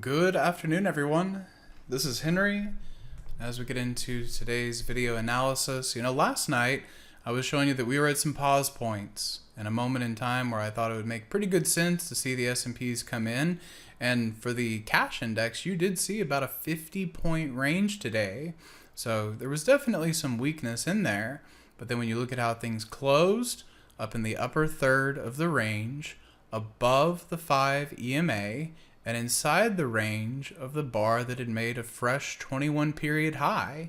Good afternoon, everyone. This is Henry. As we get into today's video analysis, last night I was showing you that we were at some pause points and a moment in time where I thought it would make pretty good sense to see the S&Ps come in. And for the cash index, you did see about a 50-point range today. So there was definitely some weakness in there. But then when you look at how things closed, up in the upper third of the range, above the 5 EMA, and inside the range of the bar that had made a fresh 21-period high.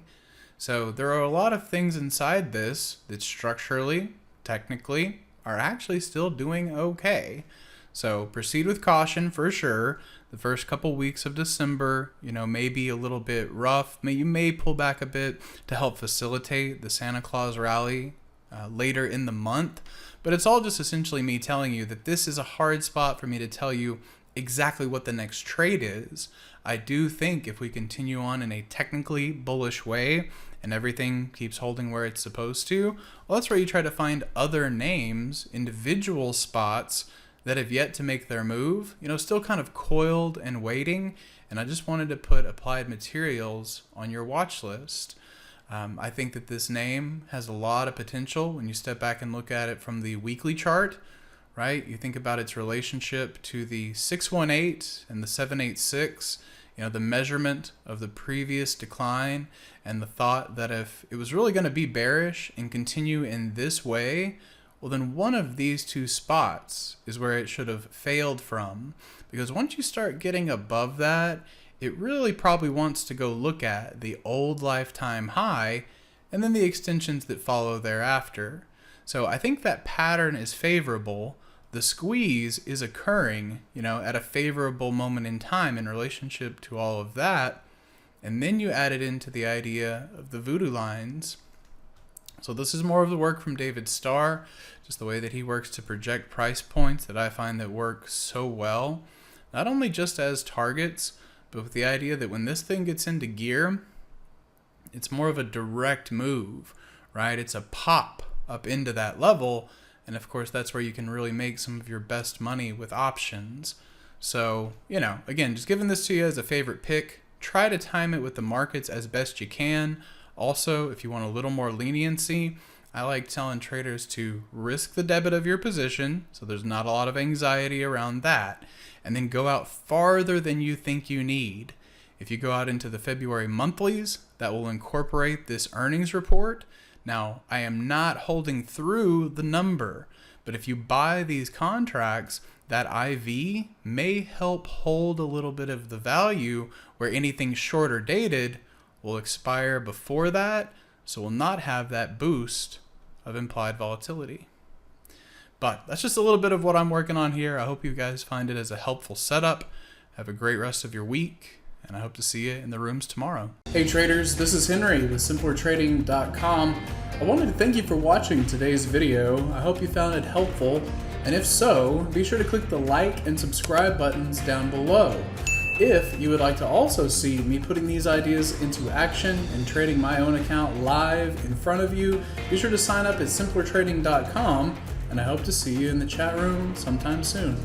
So there are a lot of things inside this that structurally, technically, are actually still doing okay. So proceed with caution for sure. The first couple weeks of December, may be a little bit rough. You may pull back a bit to help facilitate the Santa Claus rally later in the month. But it's all just essentially me telling you that this is a hard spot for me to tell you exactly what the next trade is. I do think if we continue on in a technically bullish way and everything keeps holding where it's supposed to, well, that's where you try to find other names, individual spots that have yet to make their move, still kind of coiled and waiting. And I just wanted to put Applied Materials on your watch list. I think that this name has a lot of potential when you step back and look at it from the weekly chart. Right? You think about its relationship to the 618 and the 786, the measurement of the previous decline and the thought that if it was really going to be bearish and continue in this way, well, then one of these two spots is where it should have failed from. Because once you start getting above that, it really probably wants to go look at the old lifetime high and then the extensions that follow thereafter. So I think that pattern is favorable. The squeeze is occurring, at a favorable moment in time in relationship to all of that. And then you add it into the idea of the voodoo lines. So this is more of the work from David Starr, just the way that he works to project price points that I find that work so well. Not only just as targets, but with the idea that when this thing gets into gear, it's more of a direct move, right? It's a pop up into that level. And of course, that's where you can really make some of your best money with options. So, again, just giving this to you as a favorite pick. Try to time it with the markets as best you can. Also, if you want a little more leniency, I like telling traders to risk the debit of your position, so there's not a lot of anxiety around that, and then go out farther than you think you need. If you go out into the February monthlies, that will incorporate this earnings report. Now, I am not holding through the number, but if you buy these contracts, that IV may help hold a little bit of the value where anything shorter dated will expire before that, so will not have that boost of implied volatility. But that's just a little bit of what I'm working on here. I hope you guys find it as a helpful setup. Have a great rest of your week, and I hope to see you in the rooms tomorrow. Hey traders, this is Henry with simplertrading.com. I wanted to thank you for watching today's video. I hope you found it helpful, and if so, be sure to click the like and subscribe buttons down below. If you would like to also see me putting these ideas into action and trading my own account live in front of you, be sure to sign up at simplertrading.com, and I hope to see you in the chat room sometime soon.